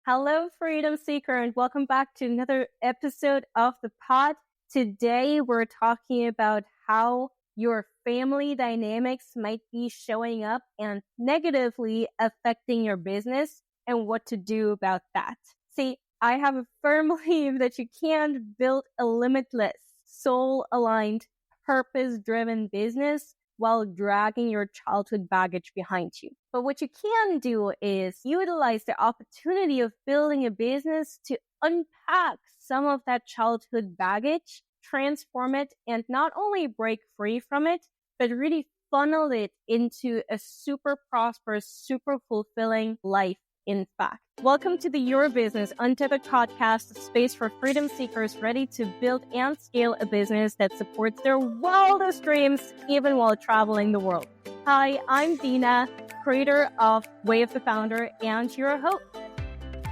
Hello, Freedom Seeker, and welcome back to another episode of the pod. Today, we're talking about how your family dynamics might be showing up and negatively affecting your business and what to do about that. See, I have a firm belief that you can't build a limitless, soul-aligned, purpose-driven business while dragging your childhood baggage behind you. But what you can do is utilize the opportunity of building a business to unpack some of that childhood baggage, transform it, and not only break free from it, but really funnel it into a super prosperous, super fulfilling life. In fact, welcome to the Your Business Untethered podcast, a space for freedom seekers ready to build and scale a business that supports their wildest dreams, even while traveling the world. Hi, I'm Dina, creator of Way of the Founder and your host.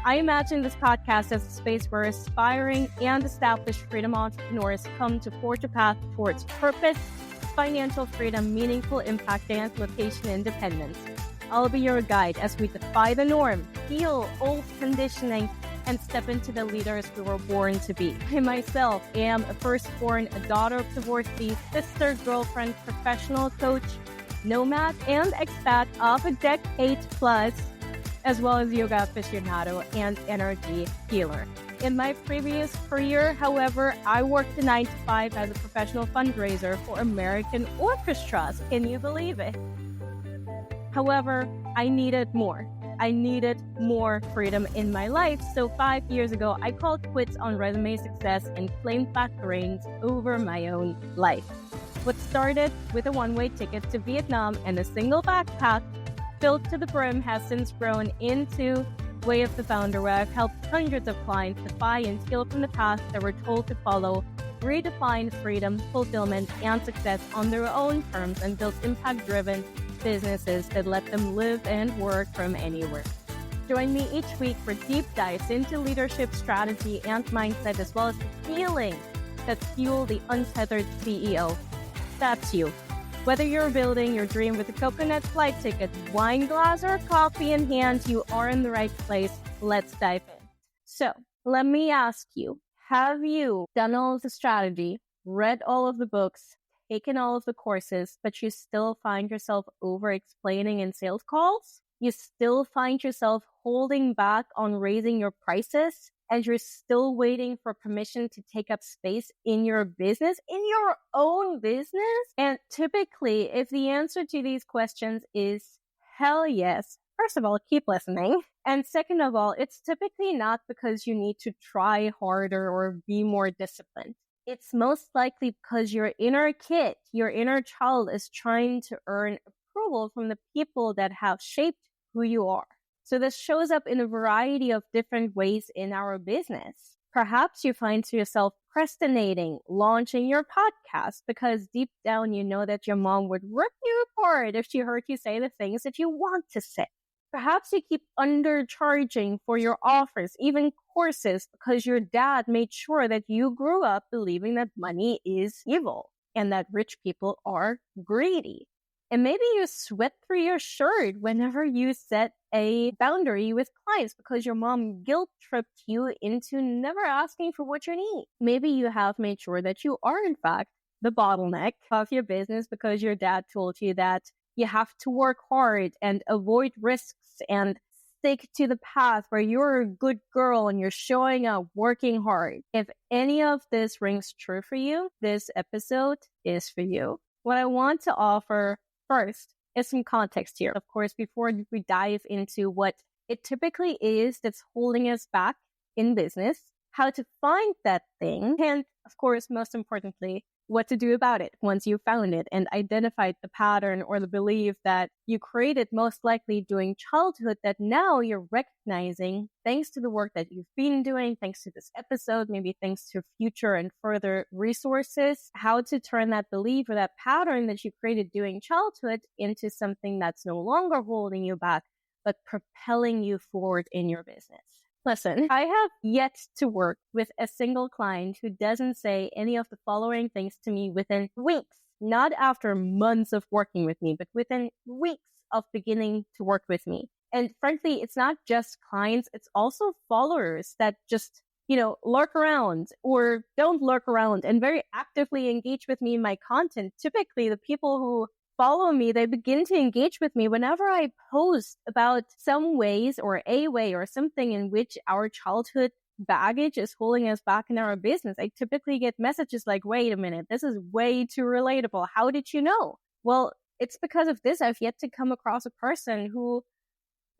I imagine this podcast as a space where aspiring and established freedom entrepreneurs come to forge a path towards purpose, financial freedom, meaningful impact, and location independence. I'll be your guide as we defy the norm, heal old conditioning, and step into the leaders we were born to be. I myself am a firstborn, a daughter of divorcee, sister, girlfriend, professional coach, nomad, and expat of a decade plus, as well as yoga aficionado and energy healer. In my previous career, however, I worked a 9-to-5 as a professional fundraiser for American orchestras. Can you believe it? However, I needed more. I needed more freedom in my life. So 5 years ago, I called quits on resume success and claimed back the reins over my own life. What started with a one-way ticket to Vietnam and a single backpack filled to the brim has since grown into Way of the Founder, where I've helped hundreds of clients defy and steal from the path that we're told to follow, redefine freedom, fulfillment, and success on their own terms, and build impact-driven businesses that let them live and work from anywhere. Join me each week for deep dives into leadership, strategy, and mindset, as well as the healing that fuel the untethered CEO. That's you. Whether you're building your dream with a coconut flight ticket, wine glass, or coffee in hand, you are in the right place. Let's dive in. So, let me ask you, have you done all of the strategy, read all of the books, taken all of the courses, but you still find yourself over-explaining in sales calls? You still find yourself holding back on raising your prices, and you're still waiting for permission to take up space in your business, in your own business? And typically, if the answer to these questions is hell yes, first of all, keep listening. And second of all, it's typically not because you need to try harder or be more disciplined. It's most likely because your inner kid, your inner child is trying to earn approval from the people that have shaped who you are. So this shows up in a variety of different ways in our business. Perhaps you find yourself procrastinating launching your podcast because deep down you know that your mom would rip you apart if she heard you say the things that you want to say. Perhaps you keep undercharging for your offers, even courses, because your dad made sure that you grew up believing that money is evil and that rich people are greedy. And maybe you sweat through your shirt whenever you set a boundary with clients because your mom guilt-tripped you into never asking for what you need. Maybe you have made sure that you are, in fact, the bottleneck of your business because your dad told you that you have to work hard and avoid risks and stick to the path where you're a good girl and you're showing up, working hard. If any of this rings true for you, this episode is for you. What I want to offer first is some context here, of course, before we dive into what it typically is that's holding us back in business, how to find that thing, and of course, most importantly, what to do about it once you found it and identified the pattern or the belief that you created most likely during childhood that now you're recognizing thanks to the work that you've been doing, thanks to this episode, maybe thanks to future and further resources, how to turn that belief or that pattern that you created during childhood into something that's no longer holding you back, but propelling you forward in your business. Listen, I have yet to work with a single client who doesn't say any of the following things to me within weeks, not after months of working with me, but within weeks of beginning to work with me. And frankly, it's not just clients, it's also followers that just, lurk around or don't lurk around and very actively engage with me in my content. Typically, the people who follow me, they begin to engage with me whenever I post about some ways or a way or something in which our childhood baggage is holding us back in our business. I typically get messages like, wait a minute, this is way too relatable. How did you know? Well, it's because of this. I've yet to come across a person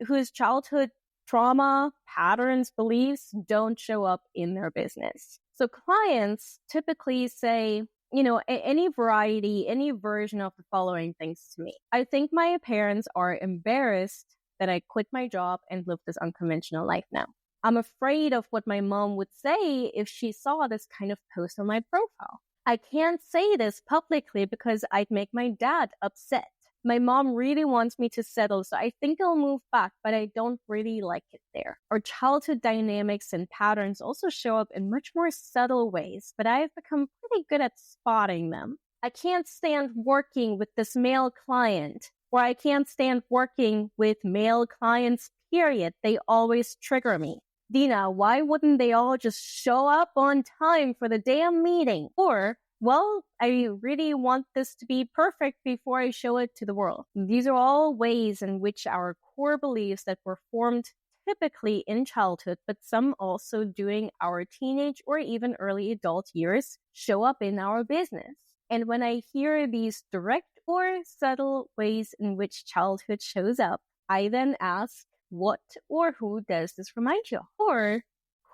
whose childhood trauma, patterns, beliefs don't show up in their business. So clients typically say, any variety, any version of the following things to me. I think my parents are embarrassed that I quit my job and live this unconventional life now. I'm afraid of what my mom would say if she saw this kind of post on my profile. I can't say this publicly because I'd make my dad upset. My mom really wants me to settle, so I think I'll move back, but I don't really like it there. Our childhood dynamics and patterns also show up in much more subtle ways, but I've become pretty good at spotting them. I can't stand working with this male client, or I can't stand working with male clients, period. They always trigger me. Dina, why wouldn't they all just show up on time for the damn meeting? Or, well, I really want this to be perfect before I show it to the world. These are all ways in which our core beliefs that were formed typically in childhood, but some also during our teenage or even early adult years, show up in our business. And when I hear these direct or subtle ways in which childhood shows up, I then ask, what or who does this remind you of? Or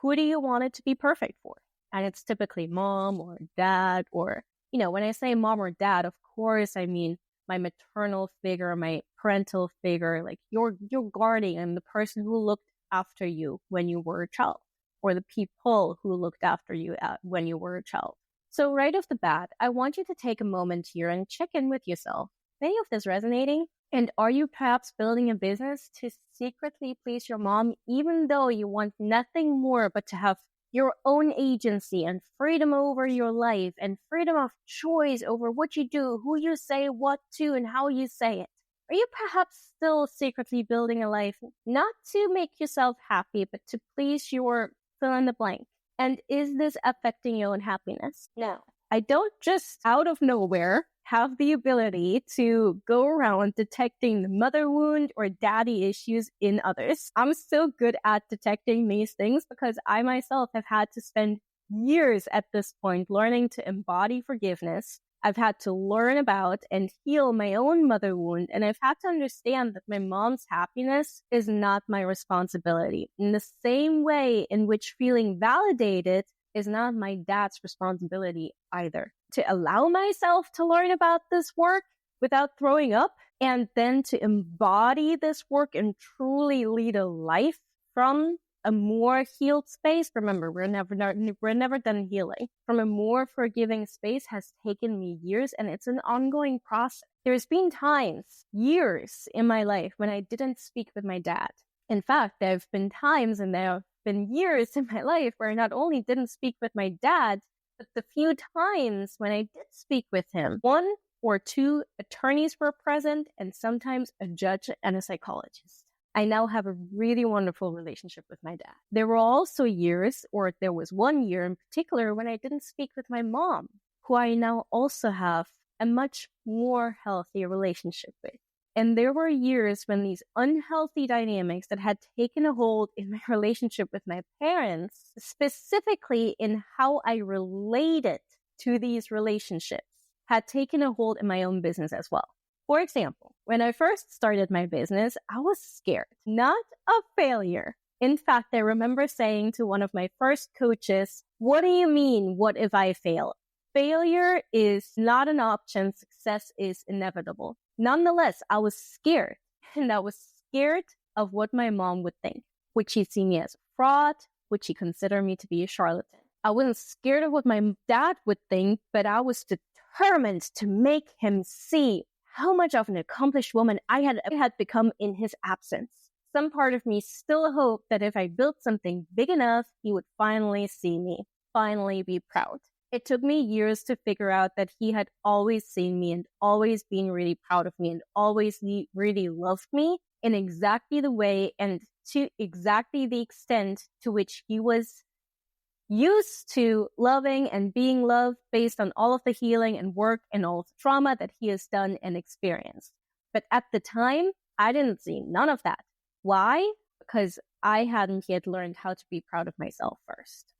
who do you want it to be perfect for? And it's typically mom or dad, or, when I say mom or dad, of course, I mean my maternal figure, my parental figure, like your guardian, the person who looked after you when you were a child, or the people who looked after you when you were a child. So right off the bat, I want you to take a moment here and check in with yourself. Is any of this resonating? And are you perhaps building a business to secretly please your mom, even though you want nothing more but to have your own agency and freedom over your life and freedom of choice over what you do, who you say what to, and how you say it? Are you perhaps still secretly building a life not to make yourself happy, but to please your fill in the blank? And is this affecting your own happiness? Now, I don't just out of nowhere have the ability to go around detecting the mother wound or daddy issues in others. I'm still good at detecting these things because I myself have had to spend years at this point learning to embody forgiveness. I've had to learn about and heal my own mother wound, and I've had to understand that my mom's happiness is not my responsibility. In the same way in which feeling validated is not my dad's responsibility either. To allow myself to learn about this work without throwing up, and then to embody this work and truly lead a life from a more healed space. Remember, we're never done healing. From a more forgiving space has taken me years, and it's an ongoing process. There's been times, years in my life when I didn't speak with my dad. In fact, there have been times and there have been years in my life where I not only didn't speak with my dad, but the few times when I did speak with him, 1 or 2 attorneys were present, and sometimes a judge and a psychologist. I now have a really wonderful relationship with my dad. There were also years, or there was 1 year in particular, when I didn't speak with my mom, who I now also have a much more healthy relationship with. And there were years when these unhealthy dynamics that had taken a hold in my relationship with my parents, specifically in how I related to these relationships, had taken a hold in my own business as well. For example, when I first started my business, I was scared, not of failure. In fact, I remember saying to one of my first coaches, "What do you mean, what if I fail? Failure is not an option, success is inevitable." Nonetheless, I was scared, and I was scared of what my mom would think. Would she see me as a fraud? Would she consider me to be a charlatan? I wasn't scared of what my dad would think, but I was determined to make him see how much of an accomplished woman I had become in his absence. Some part of me still hoped that if I built something big enough, he would finally see me, finally be proud. It took me years to figure out that he had always seen me and always been really proud of me and always really loved me. in exactly the way and to exactly the extent to which he was used to loving and being loved based on all of the healing and work and all of the trauma that he has done and experienced. But at the time, I didn't see none of that. Why? Because I hadn't yet learned how to be proud of myself first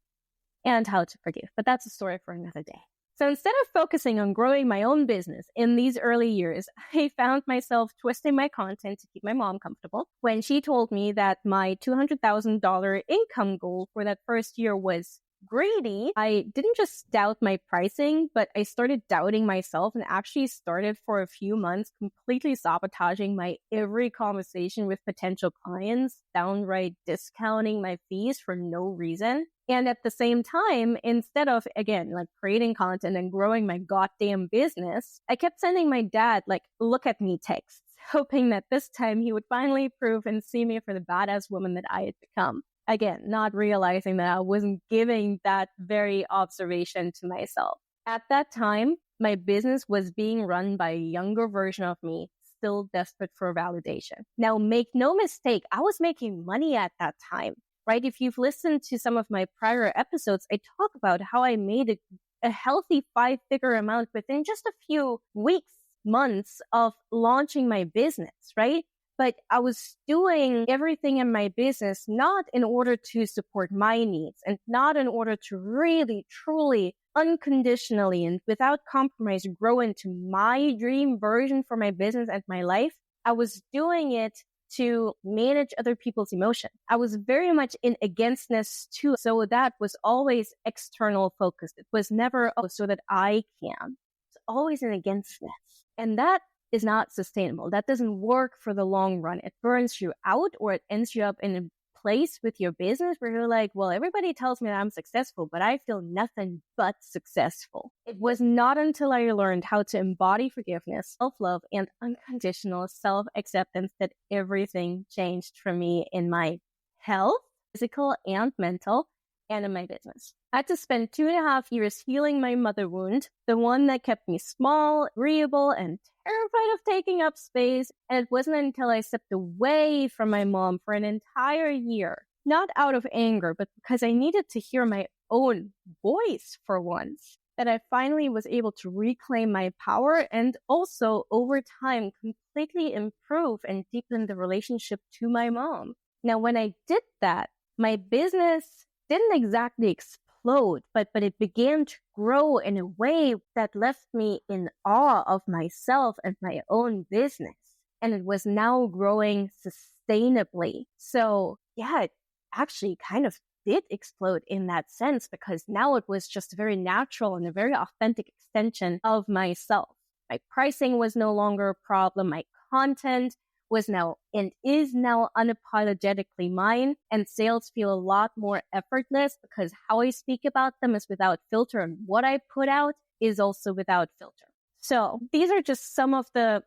and how to forgive. But that's a story for another day. So instead of focusing on growing my own business in these early years, I found myself twisting my content to keep my mom comfortable when she told me that my $200,000 income goal for that first year was greedy. I didn't just doubt my pricing, but I started doubting myself and actually started for a few months completely sabotaging my every conversation with potential clients, downright discounting my fees for no reason. And at the same time, instead of, again, like creating content and growing my goddamn business, I kept sending my dad, like, look at me texts, hoping that this time he would finally approve and see me for the badass woman that I had become. Again, not realizing that I wasn't giving that very observation to myself. At that time, my business was being run by a younger version of me, still desperate for validation. Now, make no mistake, I was making money at that time. Right? If you've listened to some of my prior episodes, I talk about how I made a healthy 5-figure amount within just a few weeks, months of launching my business, right? But I was doing everything in my business not in order to support my needs and not in order to really, truly, unconditionally and without compromise grow into my dream version for my business and my life. I was doing it to manage other people's emotion. I was very much in againstness too. So that was always external focused. It was never, oh, so that I can. It's always an againstness. And that is not sustainable. That doesn't work for the long run. It burns you out or it ends you up in a place with your business where you're like, well, everybody tells me that I'm successful, but I feel nothing but successful. It was not until I learned how to embody forgiveness, self-love, and unconditional self-acceptance that everything changed for me in my health, physical and mental, and in my business. I had to spend 2.5 years healing my mother wound, the one that kept me small, agreeable, and terrified of taking up space. And it wasn't until I stepped away from my mom for an entire year, not out of anger, but because I needed to hear my own voice for once, that I finally was able to reclaim my power and also over time completely improve and deepen the relationship to my mom. Now, when I did that, my business didn't exactly explode, but it began to grow in a way that left me in awe of myself and my own business. And it was now growing sustainably. So yeah, it actually kind of did explode in that sense because now it was just a very natural and a very authentic extension of myself. My pricing was no longer a problem. My content was now and is now unapologetically mine, and sales feel a lot more effortless because how I speak about them is without filter and what I put out is also without filter. So these are just some of the,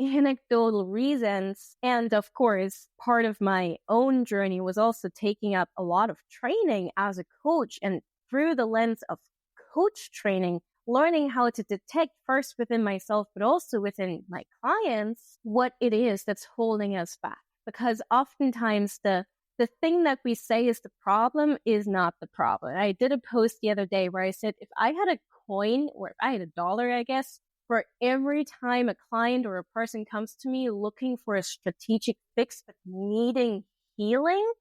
anecdotal reasons. And of course, part of my own journey was also taking up a lot of training as a coach, and through the lens of coach training, learning how to detect first within myself, but also within my clients, what it is that's holding us back. Because oftentimes the thing that we say is the problem is not the problem. I did a post the other day where I said, if I had a coin or if I had $1, I guess, for every time a client or a person comes to me looking for a strategic fix but needing healing,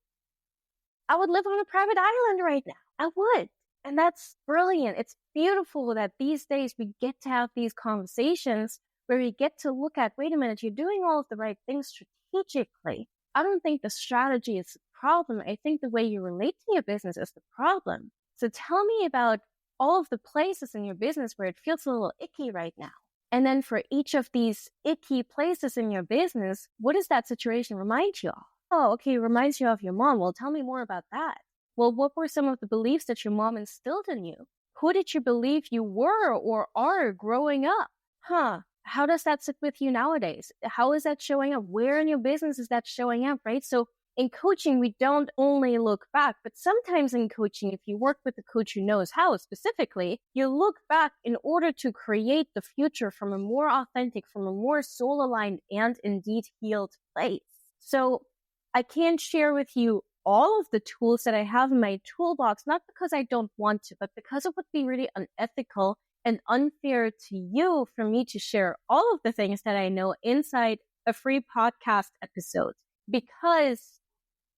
I would live on a private island right now. I would. And that's brilliant. It's beautiful that these days we get to have these conversations where we get to look at, wait a minute, you're doing all of the right things strategically. I don't think the strategy is the problem. I think the way you relate to your business is the problem. So tell me about all of the places in your business where it feels a little icky right now. And then for each of these icky places in your business, what does that situation remind you of? Oh, okay, it reminds you of your mom. Well, tell me more about that. Well, what were some of the beliefs that your mom instilled in you? Who did you believe you were or are growing up? How does that sit with you nowadays? How is that showing up? Where in your business is that showing up, right? So in coaching, we don't only look back, but sometimes in coaching, if you work with a coach who knows how specifically, you look back in order to create the future from a more authentic, from a more soul-aligned and indeed healed place. So I can't share with you all of the tools that I have in my toolbox, not because I don't want to, but because it would be really unethical and unfair to you for me to share all of the things that I know inside a free podcast episode. Because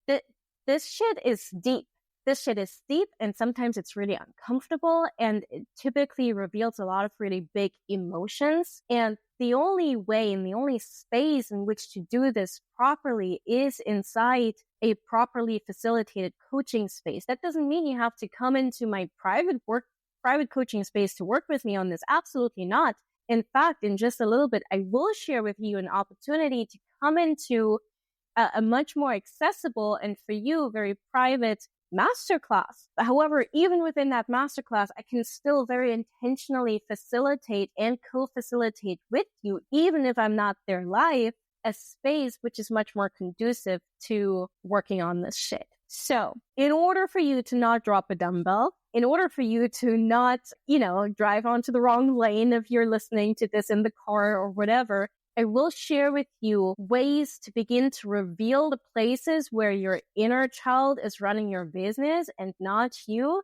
this shit is deep. This shit is deep, and sometimes it's really uncomfortable, and it typically reveals a lot of really big emotions. And the only way and the only space in which to do this properly is inside a properly facilitated coaching space. That doesn't mean you have to come into my private coaching space to work with me on this. Absolutely not. In fact, in just a little bit, I will share with you an opportunity to come into a much more accessible and for you very private masterclass. However, even within that masterclass, I can still very intentionally facilitate and co-facilitate with you, even if I'm not there live, a space which is much more conducive to working on this shit. So in order for you to not drop a dumbbell, in order for you to not, drive onto the wrong lane if you're listening to this in the car or whatever, I will share with you ways to begin to reveal the places where your inner child is running your business and not you,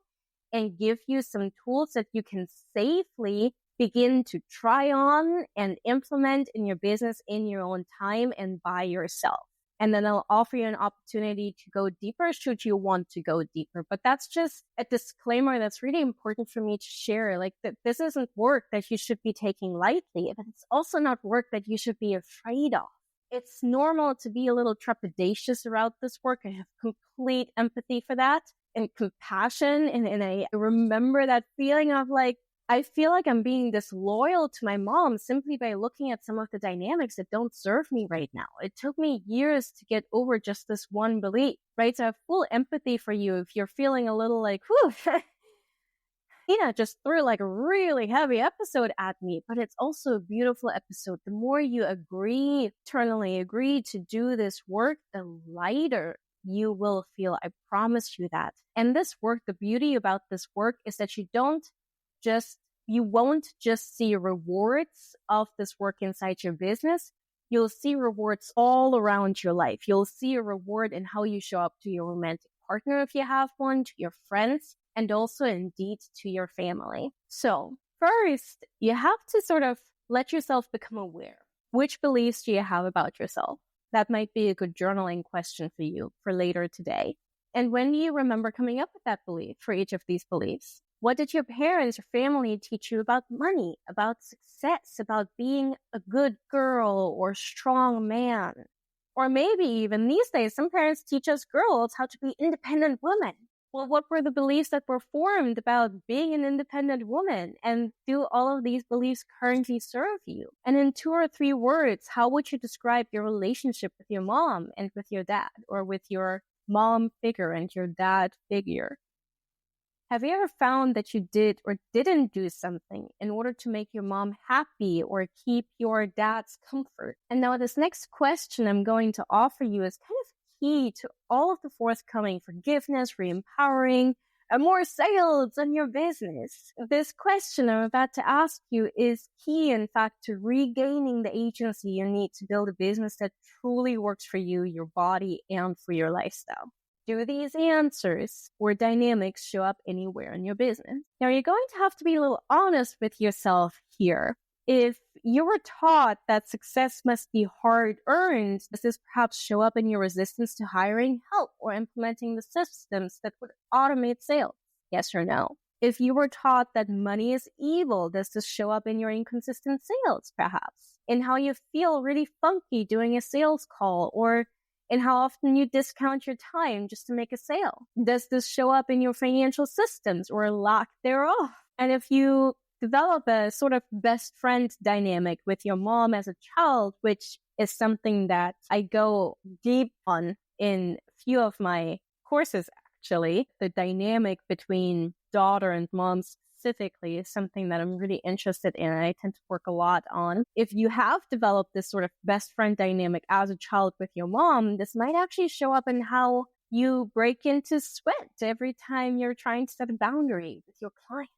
and give you some tools that you can safely begin to try on and implement in your business in your own time and by yourself. And then I'll offer you an opportunity to go deeper should you want to go deeper. But that's just a disclaimer that's really important for me to share. Like, that this isn't work that you should be taking lightly, but it's also not work that you should be afraid of. It's normal to be a little trepidatious about this work. I have complete empathy for that and compassion. And I remember that feeling of like, I feel like I'm being disloyal to my mom simply by looking at some of the dynamics that don't serve me right now. It took me years to get over just this one belief, right? So I have full empathy for you if you're feeling a little like, whew, just threw like a really heavy episode at me, but it's also a beautiful episode. The more you internally agree to do this work, the lighter you will feel. I promise you that. And this work, the beauty about this work is that you won't just see rewards of this work inside your business. You'll see rewards all around your life. You'll see a reward in how you show up to your romantic partner if you have one, to your friends, and also indeed to your family. So first, you have to sort of let yourself become aware. Which beliefs do you have about yourself? That might be a good journaling question for you for later today. And when do you remember coming up with that belief for each of these beliefs? What did your parents or family teach you about money, about success, about being a good girl or strong man? Or maybe even these days, some parents teach us girls how to be independent women. Well, what were the beliefs that were formed about being an independent woman? And do all of these beliefs currently serve you? And in 2 or 3 words, how would you describe your relationship with your mom and with your dad, or with your mom figure and your dad figure? Have you ever found that you did or didn't do something in order to make your mom happy or keep your dad's comfort? And now this next question I'm going to offer you is kind of key to all of the forthcoming forgiveness, re-empowering, and more sales in your business. This question I'm about to ask you is key, in fact, to regaining the agency you need to build a business that truly works for you, your body, and for your lifestyle. Do these answers or dynamics show up anywhere in your business? Now, you're going to have to be a little honest with yourself here. If you were taught that success must be hard-earned, does this perhaps show up in your resistance to hiring help or implementing the systems that would automate sales? Yes or no? If you were taught that money is evil, does this show up in your inconsistent sales, perhaps? In how you feel really funky doing a sales call, or in how often you discount your time just to make a sale? Does this show up in your financial systems or lack thereof? And if you develop a sort of best friend dynamic with your mom as a child, which is something that I go deep on in a few of my courses, actually, the dynamic between daughter and mom specifically is something that I'm really interested in, and I tend to work a lot on. If you have developed this sort of best friend dynamic as a child with your mom, this might actually show up in how you break into sweat every time you're trying to set a boundary with your clients.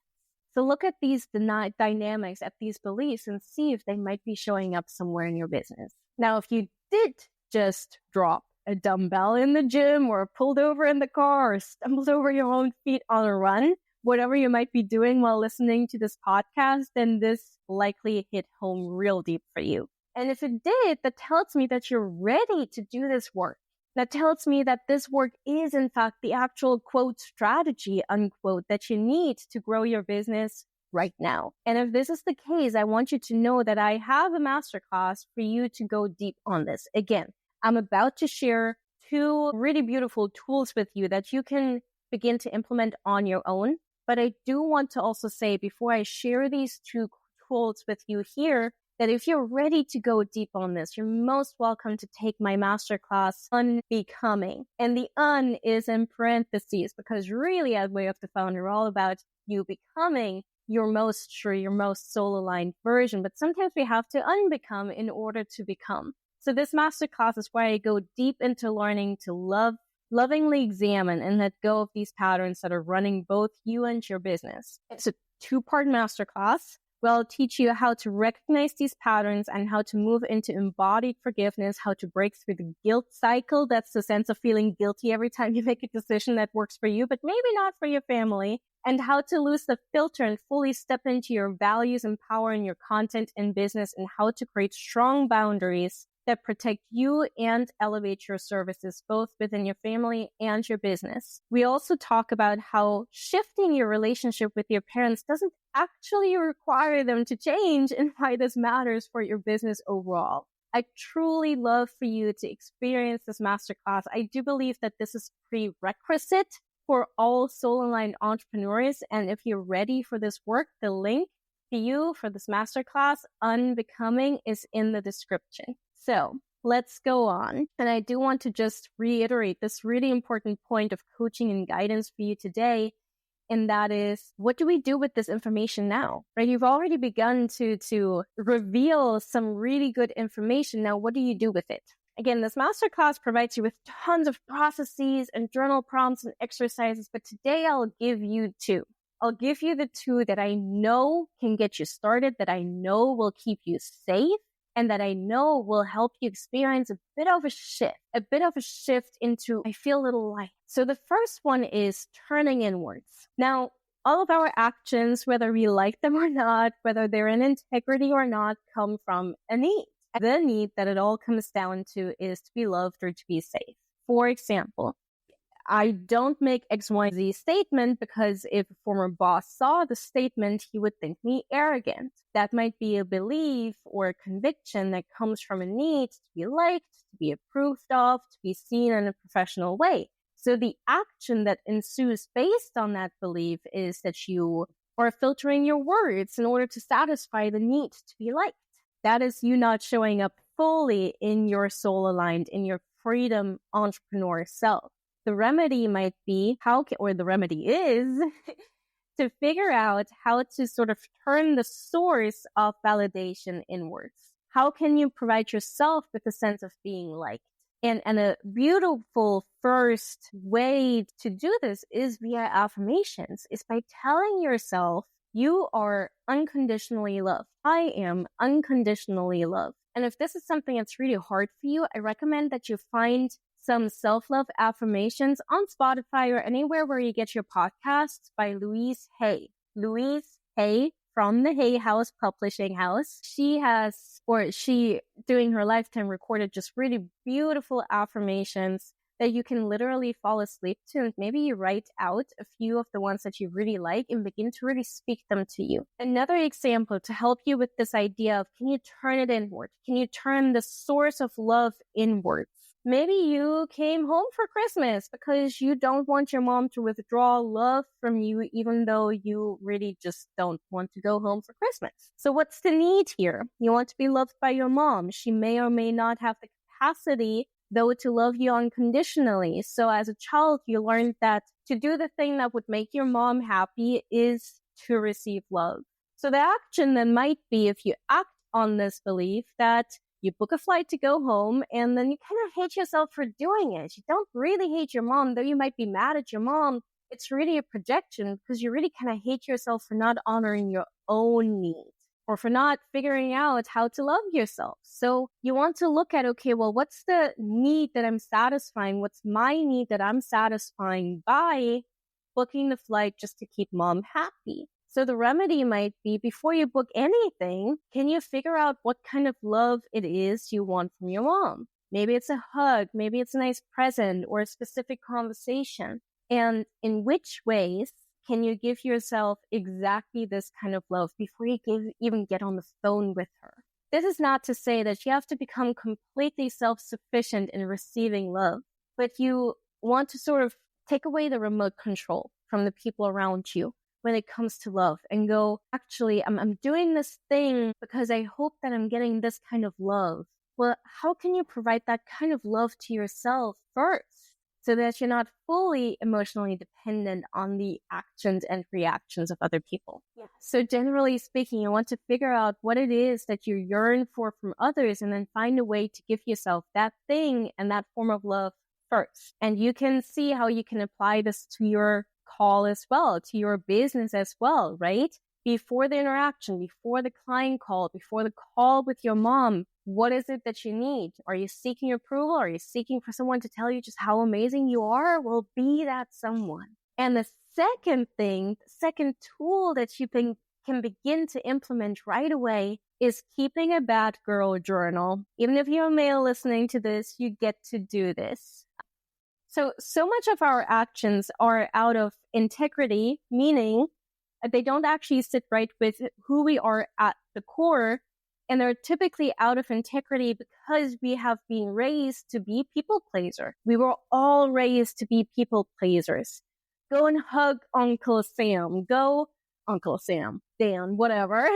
So look at these dynamics, at these beliefs, and see if they might be showing up somewhere in your business. Now, if you did just drop a dumbbell in the gym or pulled over in the car or stumbled over your own feet on a run, whatever you might be doing while listening to this podcast, then this likely hit home real deep for you. And if it did, that tells me that you're ready to do this work. That tells me that this work is, in fact, the actual, quote, strategy, unquote, that you need to grow your business right now. And if this is the case, I want you to know that I have a masterclass for you to go deep on this. Again, I'm about to share 2 really beautiful tools with you that you can begin to implement on your own. But I do want to also say, before I share these 2 tools with you here, that if you're ready to go deep on this, you're most welcome to take my masterclass on becoming. And the un is in parentheses because really, as Way of the Founder, we're all about you becoming your most true, your most soul-aligned version. But sometimes we have to unbecome in order to become. So this masterclass is where I go deep into learning to lovingly examine and let go of these patterns that are running both you and your business. It's a 2-part masterclass. We'll teach you how to recognize these patterns and how to move into embodied forgiveness, how to break through the guilt cycle. That's the sense of feeling guilty every time you make a decision that works for you, but maybe not for your family, and how to lose the filter and fully step into your values and power in your content and business, and how to create strong boundaries that protect you and elevate your services, both within your family and your business. We also talk about how shifting your relationship with your parents doesn't actually require them to change and why this matters for your business overall. I truly love for you to experience this masterclass. I do believe that this is prerequisite for all soul-aligned entrepreneurs. And if you're ready for this work, the link to you for this masterclass, Unbecoming, is in the description. So let's go on. And I do want to just reiterate this really important point of coaching and guidance for you today. And that is, what do we do with this information now? Right? You've already begun to reveal some really good information. Now, what do you do with it? Again, this masterclass provides you with tons of processes and journal prompts and exercises, but today I'll give you 2. I'll give you the 2 that I know can get you started, that I know will keep you safe, and that I know will help you experience a bit of a shift into, I feel a little light. So the first one is turning inwards. Now, all of our actions, whether we like them or not, whether they're in integrity or not, come from a need. The need that it all comes down to is to be loved or to be safe. For example, I don't make XYZ statement because if a former boss saw the statement, he would think me arrogant. That might be a belief or a conviction that comes from a need to be liked, to be approved of, to be seen in a professional way. So the action that ensues based on that belief is that you are filtering your words in order to satisfy the need to be liked. That is you not showing up fully in your soul aligned, in your freedom entrepreneur self. The remedy might be the remedy is to figure out how to sort of turn the source of validation inwards. How can you provide yourself with a sense of being liked? And a beautiful first way to do this is via affirmations, is by telling yourself you are unconditionally loved. I am unconditionally loved. And if this is something that's really hard for you, I recommend that you find some self-love affirmations on Spotify or anywhere where you get your podcasts by Louise Hay. Louise Hay from the Hay House Publishing House. She during her lifetime recorded just really beautiful affirmations that you can literally fall asleep to. And maybe you write out a few of the ones that you really like and begin to really speak them to you. Another example to help you with this idea of, can you turn it inward? Can you turn the source of love inwards? Maybe you came home for Christmas because you don't want your mom to withdraw love from you, even though you really just don't want to go home for Christmas. So what's the need here? You want to be loved by your mom. She may or may not have the capacity, though, to love you unconditionally. So as a child, you learned that to do the thing that would make your mom happy is to receive love. So the action then might be, if you act on this belief, that you book a flight to go home, and then you kind of hate yourself for doing it. You don't really hate your mom, though you might be mad at your mom. It's really a projection because you really kind of hate yourself for not honoring your own needs. or for not figuring out how to love yourself. So you want to look at, okay, well, what's the need that I'm satisfying? What's my need that I'm satisfying by booking the flight just to keep mom happy? So the remedy might be, before you book anything, can you figure out what kind of love it is you want from your mom? Maybe it's a hug, maybe it's a nice present or a specific conversation. And in which ways can you give yourself exactly this kind of love before you even get on the phone with her? This is not to say that you have to become completely self-sufficient in receiving love, but you want to sort of take away the remote control from the people around you when it comes to love and go, actually, I'm doing this thing because I hope that I'm getting this kind of love. Well, how can you provide that kind of love to yourself first so that you're not fully emotionally dependent on the actions and reactions of other people? Yeah. So generally speaking, you want to figure out what it is that you yearn for from others and then find a way to give yourself that thing and that form of love first. And you can see how you can apply this to your call as well, to your business as well, right? Before the interaction, before the client call, before the call with your mom, what is it that you need? Are you seeking approval? Are you seeking for someone to tell you just how amazing you are? Well, be that someone. And the second thing, the second tool that you can begin to implement right away is keeping a bad girl journal. Even if you're a male listening to this, you get to do this. So much of our actions are out of integrity, meaning they don't actually sit right with who we are at the core. And they're typically out of integrity because we have been raised to be people pleaser. We were all raised to be people pleasers. Go and hug Uncle Sam. Go, Uncle Sam, Dan, whatever.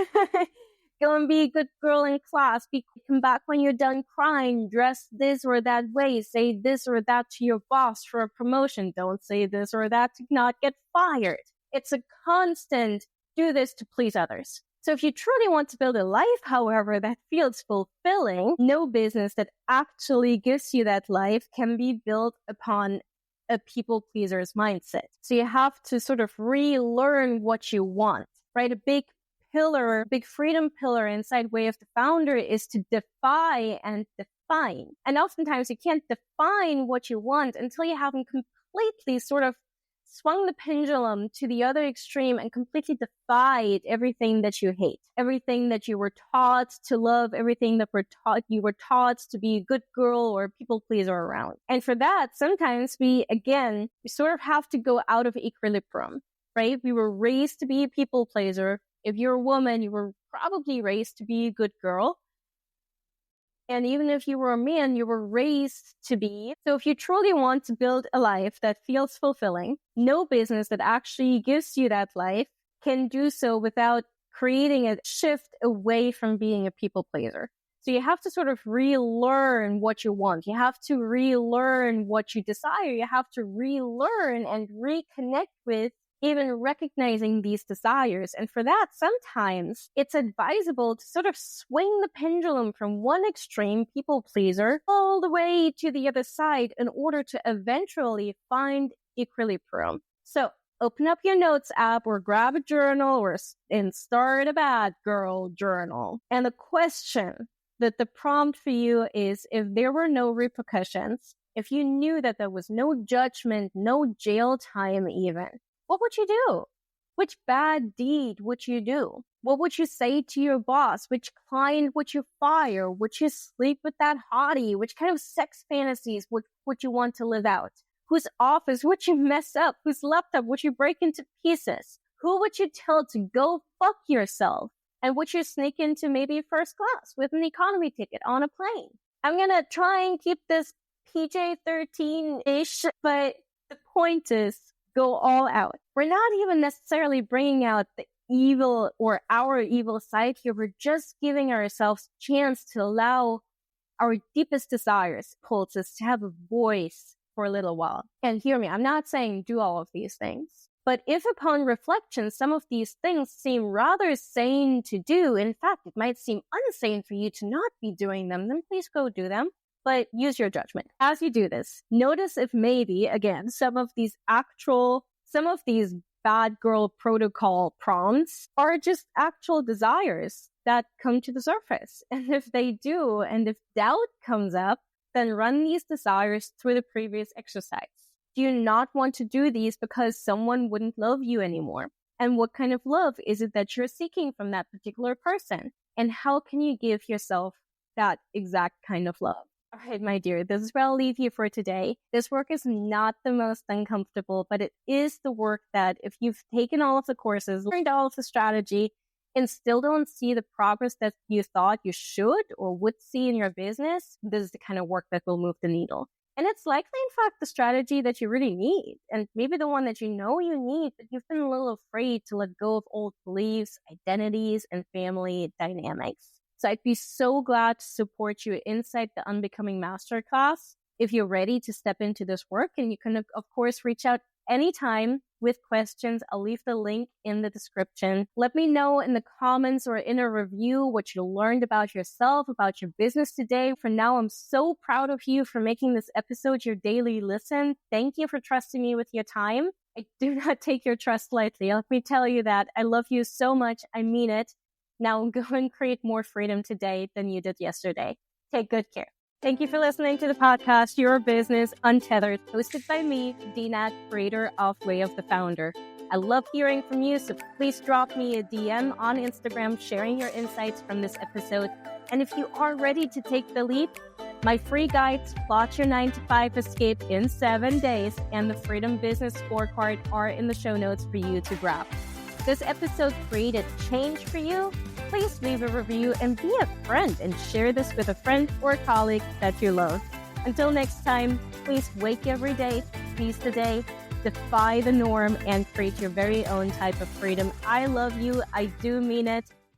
Go and be a good girl in class. Come back when you're done crying. Dress this or that way. Say this or that to your boss for a promotion. Don't say this or that to not get fired. It's a constant do this to please others. So if you truly want to build a life, however, that feels fulfilling, no business that actually gives you that life can be built upon a people pleaser's mindset. So you have to sort of relearn what you want, right? A big freedom pillar inside Way of the Founder is to defy and define. And oftentimes you can't define what you want until you haven't completely sort of swung the pendulum to the other extreme and completely defied everything that you hate, everything that you were taught to love, everything that you were taught to be a good girl or a people pleaser around. And for that, sometimes we sort of have to go out of equilibrium, right? We were raised to be a people pleaser. If you're a woman, you were probably raised to be a good girl. And even if you were a man, you were raised to be. So if you truly want to build a life that feels fulfilling, no business that actually gives you that life can do so without creating a shift away from being a people pleaser. So you have to sort of relearn what you want. You have to relearn what you desire. You have to relearn and reconnect with even recognizing these desires. And for that, sometimes it's advisable to sort of swing the pendulum from one extreme, people pleaser, all the way to the other side in order to eventually find equilibrium. So open up your notes app or grab a journal and start a bad girl journal. And the question that the prompt for you is, if there were no repercussions, if you knew that there was no judgment, no jail time even, what would you do? Which bad deed would you do? What would you say to your boss? Which client would you fire? Would you sleep with that hottie? Which kind of sex fantasies would you want to live out? Whose office would you mess up? Whose laptop would you break into pieces? Who would you tell to go fuck yourself? And would you sneak into maybe first class with an economy ticket on a plane? I'm going to try and keep this PJ-13-ish, but the point is, go all out. We're not even necessarily bringing out the evil or our evil side here. We're just giving ourselves a chance to allow our deepest desires, pulses, to have a voice for a little while. And hear me, I'm not saying do all of these things. But if upon reflection, some of these things seem rather sane to do, in fact, it might seem unsane for you to not be doing them, then please go do them. But use your judgment. As you do this, notice if maybe, again, some of these bad girl protocol prompts are just actual desires that come to the surface. And if they do, and if doubt comes up, then run these desires through the previous exercise. Do you not want to do these because someone wouldn't love you anymore? And what kind of love is it that you're seeking from that particular person? And how can you give yourself that exact kind of love? All right, my dear, this is where I'll leave you for today. This work is not the most uncomfortable, but it is the work that if you've taken all of the courses, learned all of the strategy, and still don't see the progress that you thought you should or would see in your business, this is the kind of work that will move the needle. And it's likely, in fact, the strategy that you really need, and maybe the one that you know you need, but you've been a little afraid to let go of old beliefs, identities, and family dynamics. So I'd be so glad to support you inside the Unbecoming Masterclass if you're ready to step into this work. And you can, of course, reach out anytime with questions. I'll leave the link in the description. Let me know in the comments or in a review what you learned about yourself, about your business today. For now, I'm so proud of you for making this episode your daily listen. Thank you for trusting me with your time. I do not take your trust lightly. Let me tell you that. I love you so much. I mean it. Now go and create more freedom today than you did yesterday. Take good care. Thank you for listening to the podcast, Your Business Untethered, hosted by me, Dina, creator of Way of the Founder. I love hearing from you, so please drop me a DM on Instagram sharing your insights from this episode. And if you are ready to take the leap, my free guides, Plot Your 9-to-5 Escape in 7 days, and the Freedom Business Scorecard are in the show notes for you to grab. This episode created change for you? Please leave a review and be a friend and share this with a friend or colleague that you love. Until next time, please wake every day, seize the day, defy the norm, and create your very own type of freedom. I love you. I do mean it.